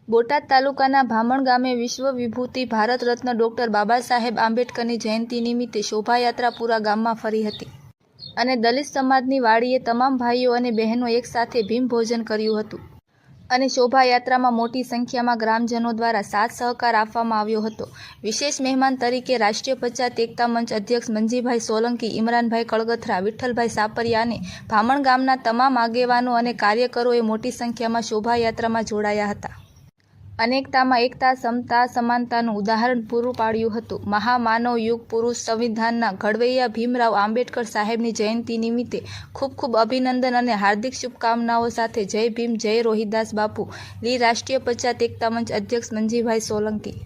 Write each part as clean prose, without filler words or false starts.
બોટાદ તાલુકાના ભામણ ગામે વિશ્વ વિભૂતિ ભારત રત્ન ડૉક્ટર બાબા સાહેબ આંબેડકરની જયંતિ નિમિત્તે શોભાયાત્રા પૂરા ગામમાં ફરી હતી અને દલિત સમાજની વાડીએ તમામ ભાઈઓ અને બહેનો એકસાથે ભીમ ભોજન કર્યું હતું અને શોભાયાત્રામાં મોટી સંખ્યામાં ગ્રામજનો દ્વારા સાથ સહકાર આપવામાં આવ્યો હતો। વિશેષ મહેમાન તરીકે રાષ્ટ્રીય પંચાયત એકતા મંચ અધ્યક્ષ મંજીભાઈ સોલંકી, ઇમરાનભાઈ કળગથરા, વિઠ્ઠલભાઈ સાપરિયા અને ભામણ ગામના તમામ આગેવાનો અને કાર્યકરોએ મોટી સંખ્યામાં શોભાયાત્રામાં જોડાયા હતા। અનેકતામાં એકતા, સમતા, સમાનતાનું ઉદાહરણ પૂરું પાડ્યું હતું। મહામાનવ યુગ પુરુષ સંવિધાનના ઘડવૈયા ભીમરાવ આંબેડકર સાહેબની જયંતિ નિમિત્તે ખૂબ ખૂબ અભિનંદન અને હાર્દિક શુભકામનાઓ સાથે જય ભીમ, જય રોહિદાસ બાપુ લી। રાષ્ટ્રીય પંચાયત એકતા મંચ અધ્યક્ષ મંજીભાઈ સોલંકી।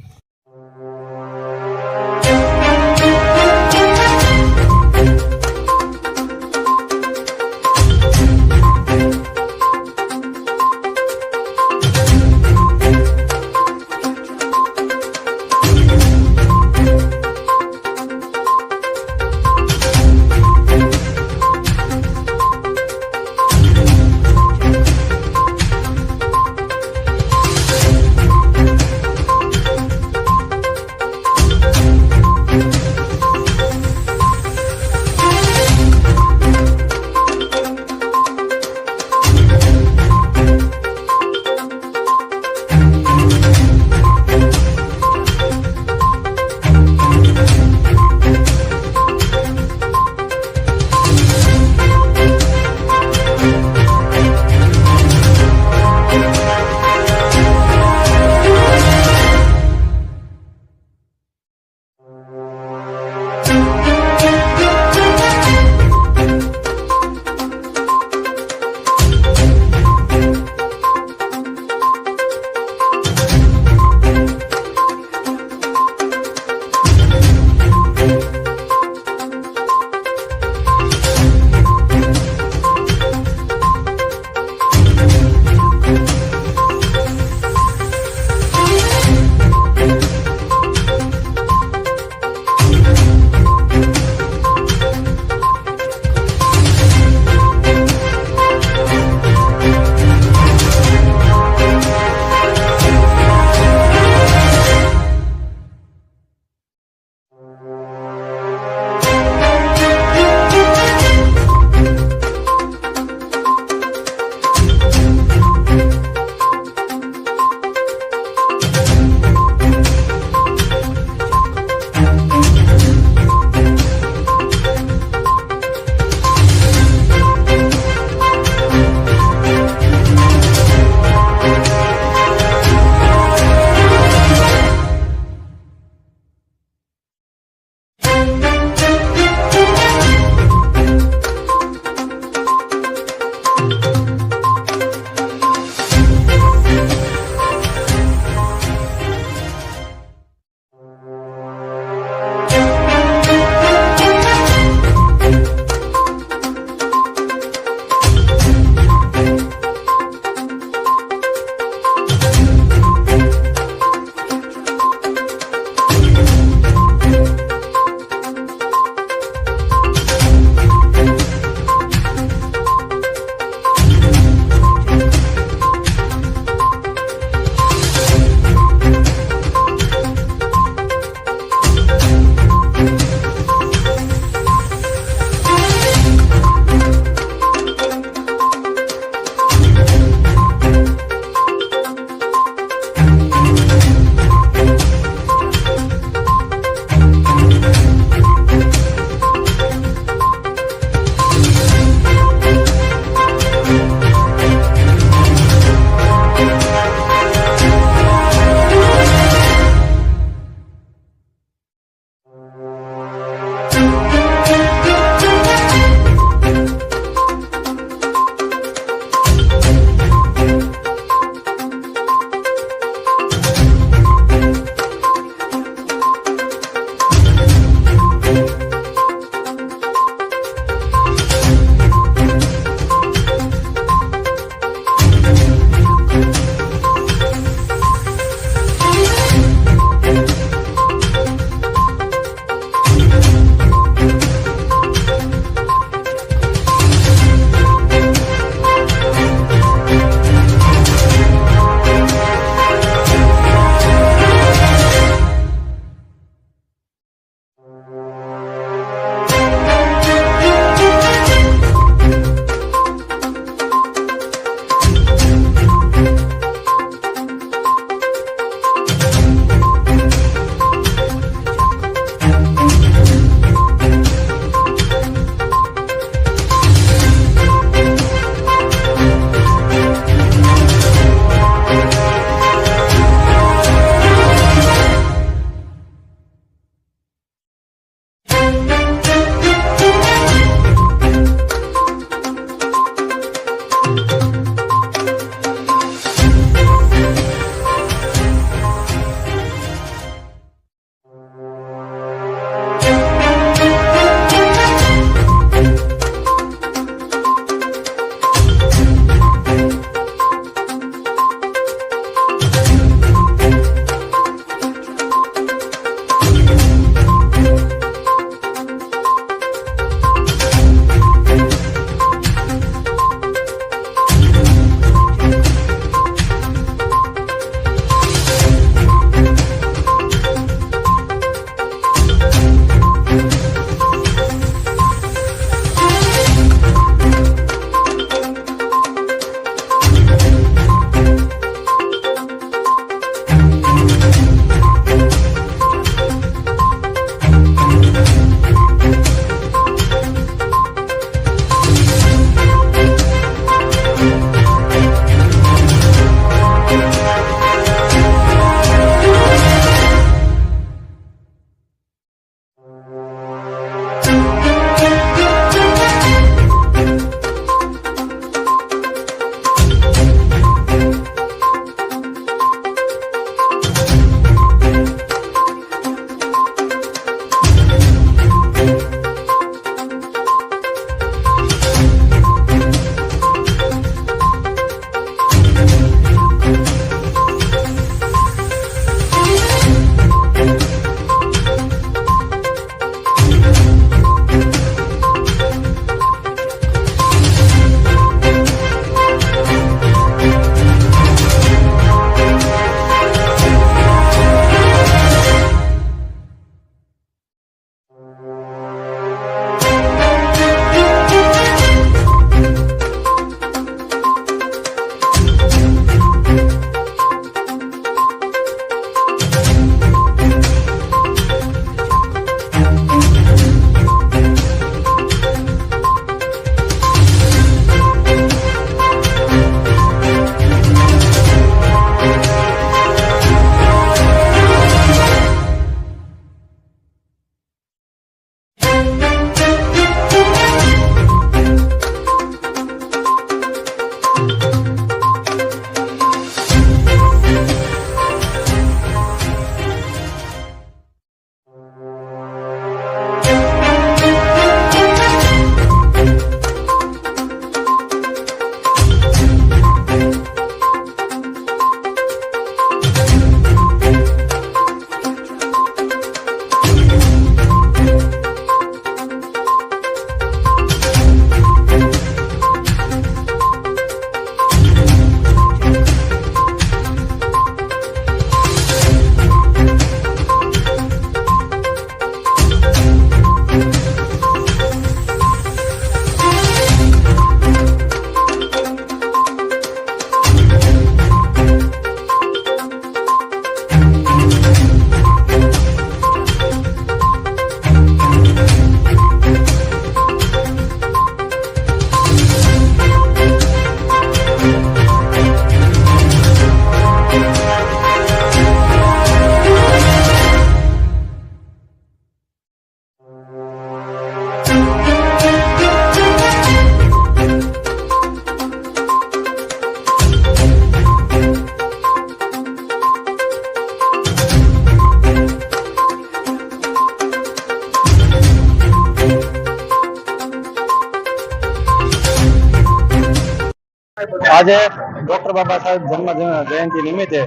આજે ડોક્ટર બાબા સાહેબ જન્મ જયંતિ નિમિત્તે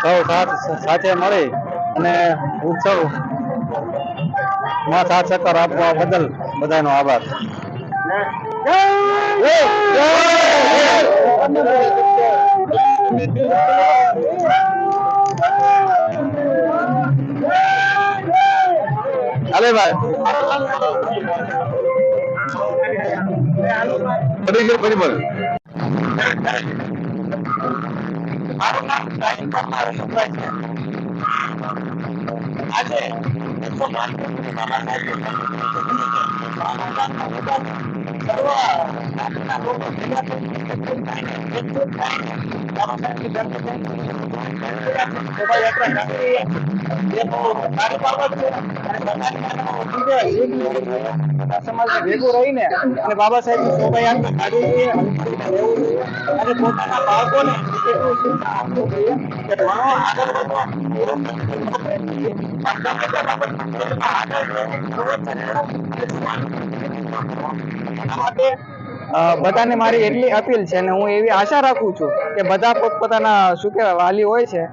સૌ સાથે મળી અને ઉત્સવમાં સાથ સહકાર આપવા બદલ બધાનો આભાર. અરે ભાઈ ફરી બોલ. આજે સમાજ ભેગું રહીને અને બાબા સાહેબ ની શોભાયાત્રા કાઢવી અને પોતાના બાળકોને એટલું શિક્ષણ આપવું જોઈએ કે ભણો આગળ વધો. બધાને મારી એટલી અપીલ છે અને હું એવી આશા રાખું છું કે બધા પોતપોતાના શું કહેવાય વાલી હોય છે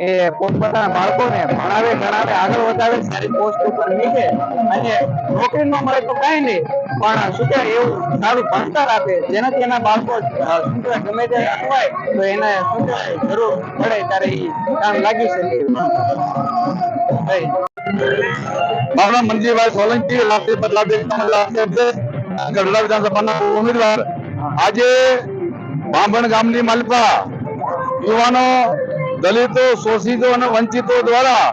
એ પોતપોતાના બાળકોને ભણાવે ગણાવે આગળ વધારે સારી પોસ્ટ ઉપર નીકળે અને નોકરી ન મળે તો કઈ નહીં પણ શું કહેવાય એવું સારું ભણતર આપે જેનાથી એના બાળકો શું કહેવાય ગમે તે અટવાય તો એને શું કહેવાય જરૂર પડે ત્યારે એ કામ લાગી શકે. મારું નામ મનજીભાઈ સોલંકી, રાષ્ટ્રીય બદલાવ ગઢડા વિધાનસભાના ઉમેદવાર. આજે બાંભણ ગામની માલપા યુવાનો, દલિતો, શોષિતો અને વંચિતો દ્વારા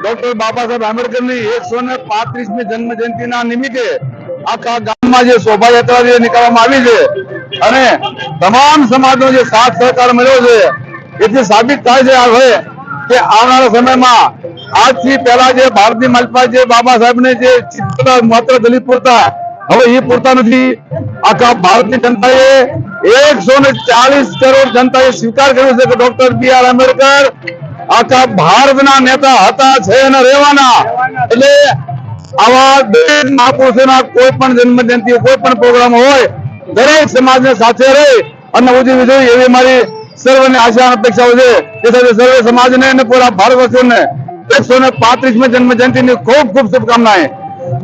ડોક્ટર બાબા સાહેબ આંબેડકરની 135મી જન્મ જયંતિના નિમિત્તે આખા ગામમાં જે શોભાયાત્રા નીકળવામાં આવી છે અને તમામ સમાજનો જે સાથ સહકાર મળ્યો છે એથી સાબિત થાય છે હવે કે આવનારા સમયમાં આજથી પહેલા જે ભારતની માલપા જે બાબા સાહેબને જે માત્ર દલિત પૂરતા હવે એ પૂરતા નથી. આખા ભારતની જનતાએ 140 કરોડ જનતાએ સ્વીકાર કર્યો છે કે ડોક્ટર B.R. આંબેડકર આખા ભારતના નેતા હતા, છે અને રહેવાના. એટલે આવા દરેક મહાપુરુષોના કોઈ પણ જન્મ જયંતિ કોઈ પણ પ્રોગ્રામ હોય દરેક સમાજને સાથે રહી અને ઉજવવી જોઈએ એવી મારી સર્વની આશા અને અપેક્ષાઓ છે. એ સાથે સર્વે સમાજને અને પૂરા ભારતવાસીઓને 135મી જન્મ જયંતિની ખૂબ ખૂબ શુભકામનાएं.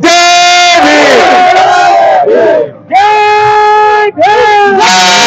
જય ભીમ. જય ભીમ.